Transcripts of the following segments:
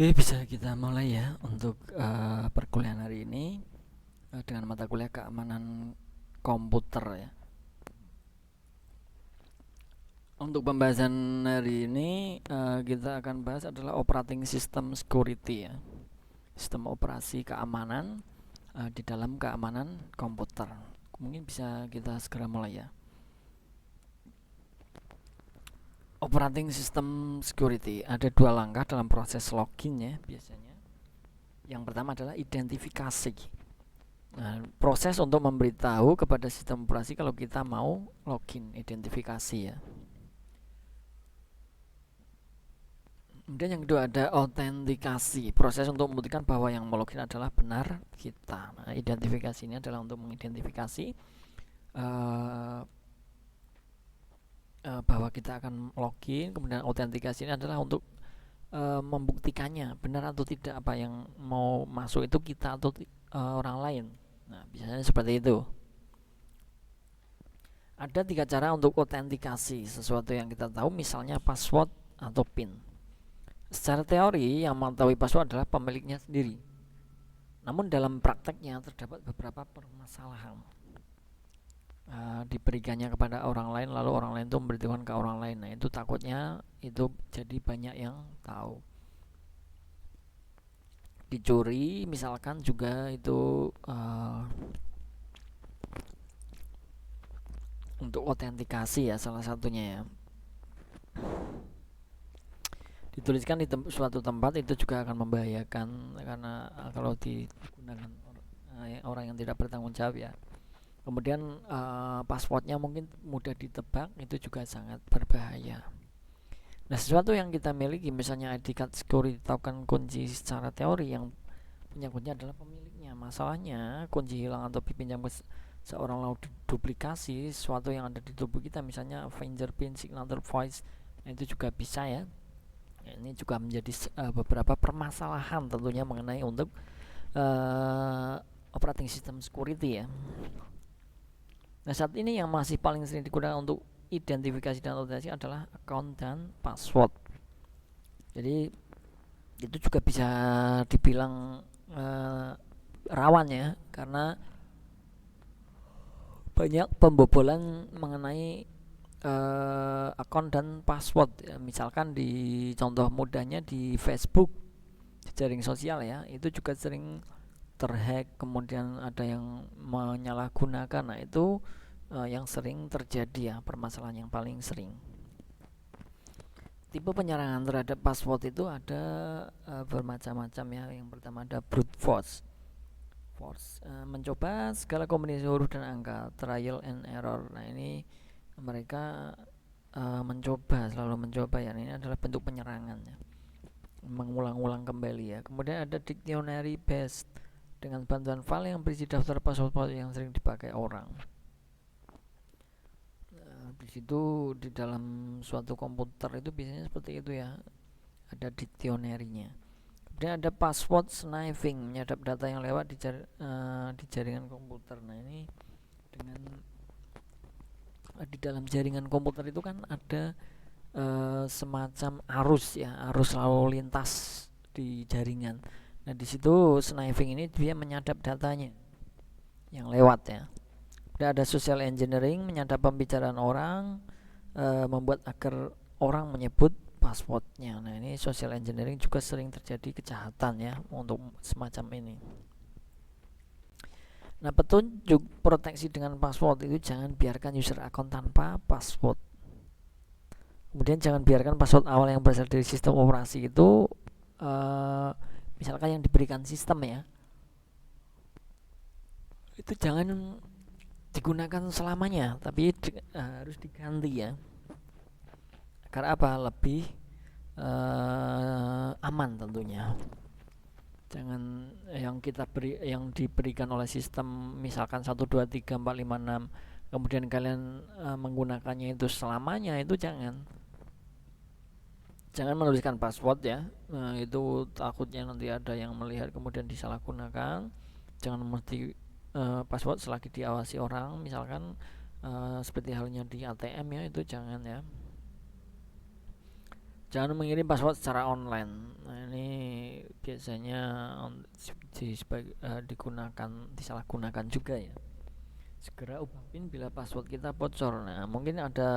Oke, bisa kita mulai ya untuk perkuliahan hari ini dengan mata kuliah keamanan komputer ya. Untuk pembahasan hari ini kita akan bahas adalah operating system security ya. Sistem operasi keamanan di dalam keamanan komputer. Mungkin bisa kita segera mulai ya. Operating system security ada dua langkah dalam proses login ya biasanya. Yang pertama adalah identifikasi. Nah, proses untuk memberitahu kepada sistem operasi kalau kita mau login, identifikasi ya. Kemudian yang kedua ada autentikasi, proses untuk membuktikan bahwa yang mau login adalah benar kita. Nah, identifikasi ini adalah untuk mengidentifikasi bahwa kita akan login. Kemudian autentikasi ini adalah untuk membuktikannya benar atau tidak apa yang mau masuk itu kita atau orang lain. Nah, biasanya seperti itu. Ada tiga cara untuk autentikasi sesuatu yang kita tahu, misalnya password atau PIN. Secara teori, yang mengetahui password adalah pemiliknya sendiri. Namun dalam prakteknya terdapat beberapa permasalahan. Diberikannya kepada orang lain, lalu orang lain itu memberitahukan ke orang lain. Nah, itu takutnya itu jadi banyak yang tahu. Dicuri, misalkan juga itu untuk autentikasi ya salah satunya ya. Dituliskan di suatu tempat itu juga akan membahayakan karena kalau digunakan orang yang tidak bertanggung jawab ya. Kemudian passwordnya mungkin mudah ditebak, itu juga sangat berbahaya. Nah, sesuatu yang kita miliki misalnya ID card security kan kunci secara teori, yang punya kunci adalah pemiliknya. Masalahnya kunci hilang atau dipinjam seorang lalu duplikasi sesuatu yang ada di tubuh kita, misalnya fingerprint, signature, voice. Nah, itu juga bisa ya. Ini juga menjadi beberapa permasalahan tentunya mengenai untuk operating system security ya. Nah, saat ini yang masih paling sering digunakan untuk identifikasi dan autentikasi adalah account dan password. Jadi itu juga bisa dibilang rawan ya, karena banyak pembobolan mengenai akun dan password ya. Misalkan di contoh mudahnya di Facebook, di jaring sosial ya, itu juga sering terhack, kemudian ada yang menyalahgunakan. Nah, itu yang sering terjadi ya, permasalahan yang paling sering. Tipe penyerangan terhadap password itu ada bermacam-macam ya. Yang pertama ada brute force. Mencoba segala kombinasi huruf dan angka, trial and error. Nah, ini mereka selalu mencoba ya. Ini adalah bentuk penyerangan ya, mengulang-ulang kembali ya. Kemudian ada dictionary based, dengan bantuan file yang berisi daftar password yang sering dipakai orang. Di situ di dalam suatu komputer itu biasanya seperti itu ya, ada dictionary-nya. Kemudian ada password sniffing, menyadap data yang lewat di jaringan komputer. Nah, ini dengan di dalam jaringan komputer itu kan ada semacam arus ya, arus lalu lintas di jaringan. Nah, di situ sniffing ini dia menyadap datanya yang lewat ya. Dan ada social engineering, menyadap pembicaraan orang, membuat agar orang menyebut passwordnya. Nah, ini social engineering juga sering terjadi kejahatan ya untuk semacam ini. Nah, petunjuk proteksi dengan password itu jangan biarkan user akun tanpa password. Kemudian jangan biarkan password awal yang berasal dari sistem operasi itu misalkan yang diberikan sistem ya, itu jangan digunakan selamanya, tapi harus diganti ya. Karena apa? Lebih aman tentunya. Jangan yang diberikan oleh sistem misalkan 1 2 3 4 5 6, kemudian kalian menggunakannya itu selamanya, itu jangan menuliskan password ya. Itu takutnya nanti ada yang melihat kemudian disalahgunakan. Jangan mesti password selagi diawasi orang, misalkan seperti halnya di ATM ya, itu jangan ya. Jangan mengirim password secara online. Nah, ini biasanya digunakan, disalahgunakan juga ya. Segera ubah PIN bila password kita bocor. Nah, mungkin ada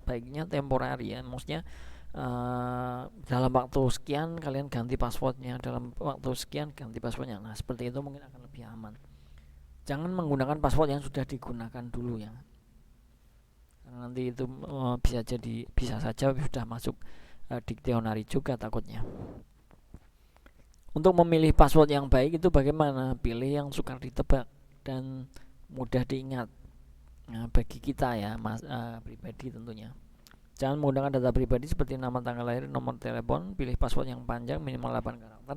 baiknya temporary ya. Maksudnya dalam waktu sekian kalian ganti passwordnya, dalam waktu sekian ganti passwordnya. Nah, seperti itu mungkin akan lebih aman. Jangan menggunakan password yang sudah digunakan dulu ya. Karena nanti itu bisa saja sudah masuk diktionary juga takutnya. Untuk memilih password yang baik itu bagaimana? Pilih yang sukar ditebak dan mudah diingat. Nah, bagi kita ya, pribadi tentunya. Jangan menggunakan data pribadi seperti nama, tanggal lahir, nomor telepon. Pilih password yang panjang, minimal 8 karakter.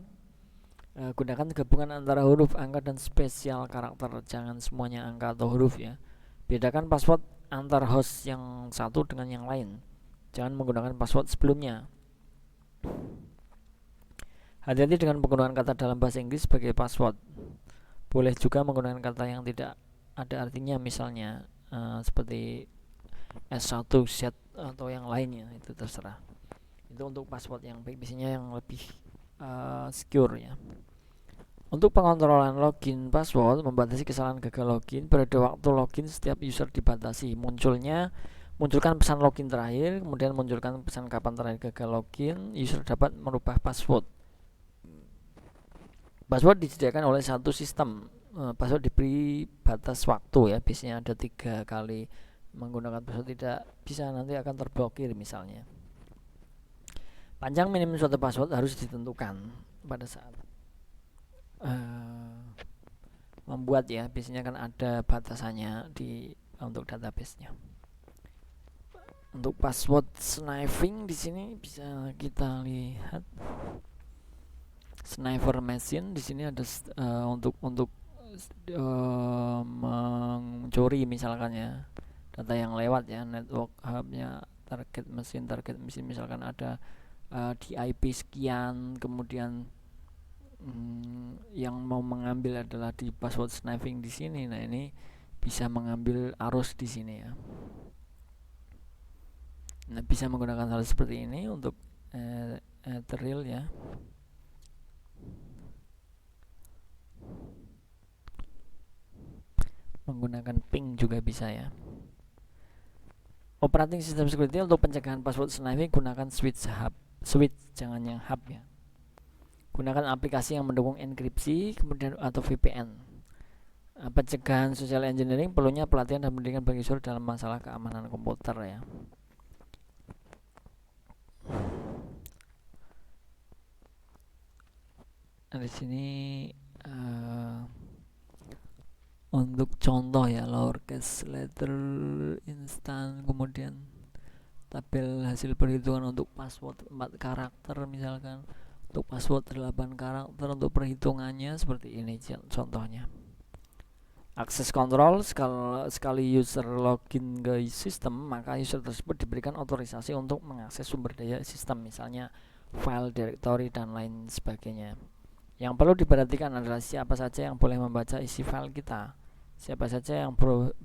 Gunakan gabungan antara huruf, angka, dan spesial karakter. Jangan semuanya angka atau huruf ya. Bedakan password antar host yang satu dengan yang lain. Jangan menggunakan password sebelumnya. Hati-hati dengan penggunaan kata dalam bahasa Inggris sebagai password. Boleh juga menggunakan kata yang tidak ada artinya, misalnya seperti S1, Z atau yang lainnya, itu terserah. Itu untuk password yang baik, biasanya yang lebih secure ya. Untuk pengontrolan login password, membatasi kesalahan gagal login. Pada waktu login, setiap user dibatasi munculkan pesan login terakhir, kemudian munculkan pesan kapan terakhir gagal login. User dapat merubah password. Password disediakan oleh satu sistem. Password diberi batas waktu ya, biasanya ada 3 kali menggunakan password, tidak bisa nanti akan terblokir misalnya. Panjang minimum suatu password harus ditentukan pada saat membuat ya, biasanya kan ada batasannya untuk database-nya. Untuk password sniffing di sini bisa kita lihat sniffer machine. Di sini ada untuk mencuri misalkan ya data yang lewat ya, network hubnya, target mesin misalkan ada di IP sekian, kemudian yang mau mengambil adalah di password sniffing di sini. Nah, ini bisa mengambil arus di sini ya. Nah, bisa menggunakan hal seperti ini untuk Ethereal ya. Menggunakan ping juga bisa ya. Operating system security untuk pencegahan password sniffing, gunakan switch jangan yang hub ya. Gunakan aplikasi yang mendukung enkripsi kemudian atau VPN. Pencegahan social engineering perlunya pelatihan dan pendidikan bagi user dalam masalah keamanan komputer ya. Nah, di sini untuk contoh ya, lowercase letter instan, kemudian tabel hasil perhitungan untuk password 4 karakter misalkan, untuk password 8 karakter untuk perhitungannya seperti ini contohnya. Akses kontrol, sekali user login ke sistem, maka user tersebut diberikan otorisasi untuk mengakses sumber daya sistem, misalnya file, directory, dan lain sebagainya. Yang perlu diperhatikan adalah siapa saja yang boleh membaca isi file kita, siapa saja yang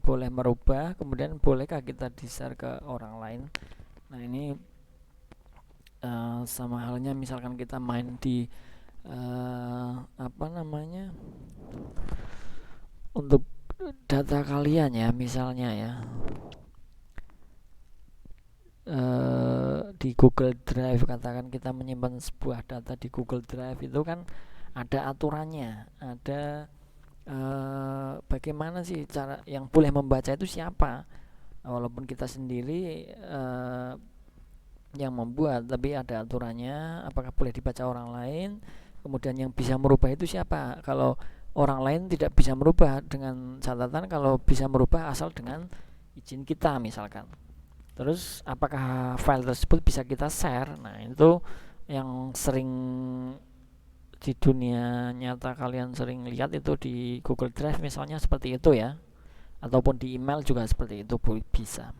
boleh merubah, kemudian bolehkah kita di-share ke orang lain. Nah, ini sama halnya misalkan kita main di untuk data kalian ya, misalnya ya di Google Drive, katakan kita menyimpan sebuah data di Google Drive, itu kan ada aturannya, ada bagaimana sih cara yang boleh membaca itu siapa, walaupun kita sendiri yang membuat, tapi ada aturannya, apakah boleh dibaca orang lain, kemudian yang bisa merubah itu siapa. Kalau orang lain tidak bisa merubah, dengan catatan kalau bisa merubah asal dengan izin kita misalkan. Terus apakah file tersebut bisa kita share. Nah, itu yang sering di dunia nyata kalian sering lihat itu di Google Drive misalnya seperti itu ya, ataupun di email juga seperti itu bisa.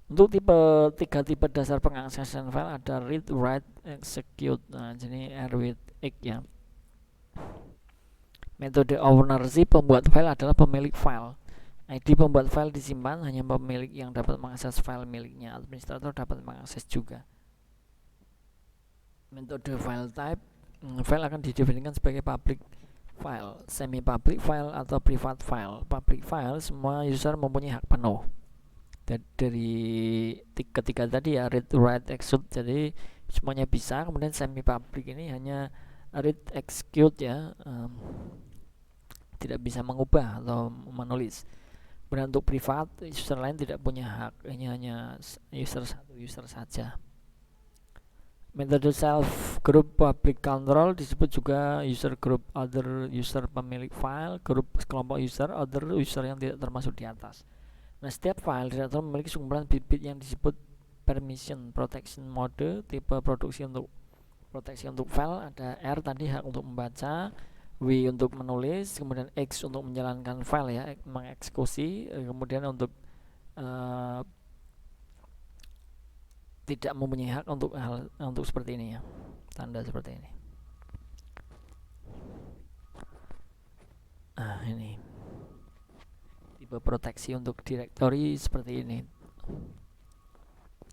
Untuk 3 tipe dasar pengaksesan file ada read, write, execute. Nah, jadi R with X ya. Metode ownership, pembuat file adalah pemilik file. ID pembuat file disimpan, hanya pemilik yang dapat mengakses file miliknya. Administrator dapat mengakses juga. Metode file type, file akan didefinisikan sebagai public file, semi public file atau private file. Public file semua user mempunyai hak penuh. Dari ketiga tadi ya, read, write, execute, jadi semuanya bisa. Kemudian semi public ini hanya read, execute ya, tidak bisa mengubah atau menulis. Kemudian untuk privat, user lain tidak punya hak, ini hanya satu user saja. Metode self group public control disebut juga user group, other user pemilik file, grup kelompok user, other user yang tidak termasuk di atas. Nah, setiap file directory memiliki sekumpulan bit-bit yang disebut permission protection mode. Tipe produksi untuk proteksi untuk file ada R tadi, hak untuk membaca, W untuk menulis, kemudian X untuk menjalankan file ya, mengeksekusi, kemudian untuk tidak mempunyai hak untuk seperti ini ya, tanda seperti ini. Nah, ini tipe proteksi untuk directory seperti ini.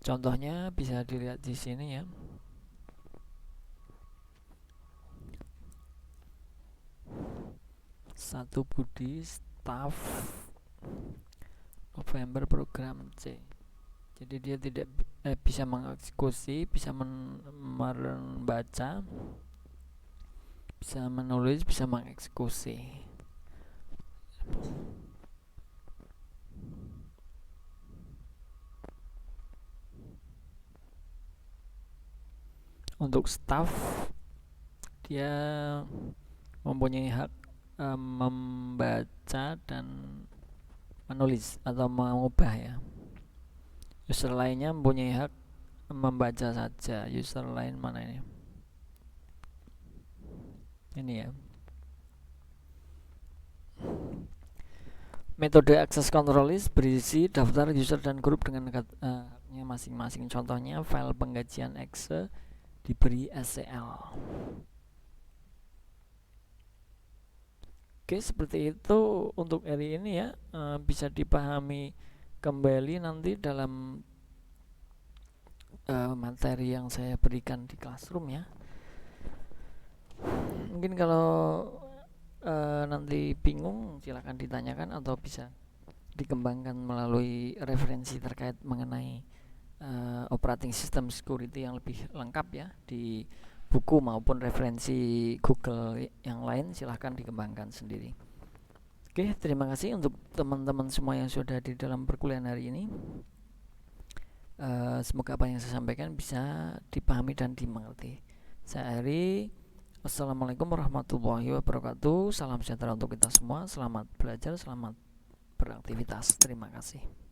Contohnya bisa dilihat di sini ya. Satu Budi, staff November program C. Jadi dia tidak bisa mengeksekusi, bisa membaca, bisa menulis, bisa mengeksekusi. Untuk staff, dia mempunyai hak membaca dan menulis atau mengubah ya. User lainnya mempunyai hak membaca saja. User lain mana ini? Ini ya. Metode access control list berisi daftar user dan grup dengan haknya masing-masing. Contohnya file penggajian exe diberi SCL. Oke, seperti itu untuk hari ini ya. Bisa dipahami kembali nanti dalam materi yang saya berikan di classroom ya. Mungkin kalau nanti bingung silahkan ditanyakan atau bisa dikembangkan melalui referensi terkait mengenai operating system security yang lebih lengkap ya di buku maupun referensi Google yang lain, silahkan dikembangkan sendiri. Oke, terima kasih untuk teman-teman semua yang sudah di dalam perkuliahan hari ini. Semoga apa yang saya sampaikan bisa dipahami dan dimengerti. Saya Ari. Wassalamualaikum warahmatullahi wabarakatuh. Salam sejahtera untuk kita semua. Selamat belajar, selamat beraktivitas. Terima kasih.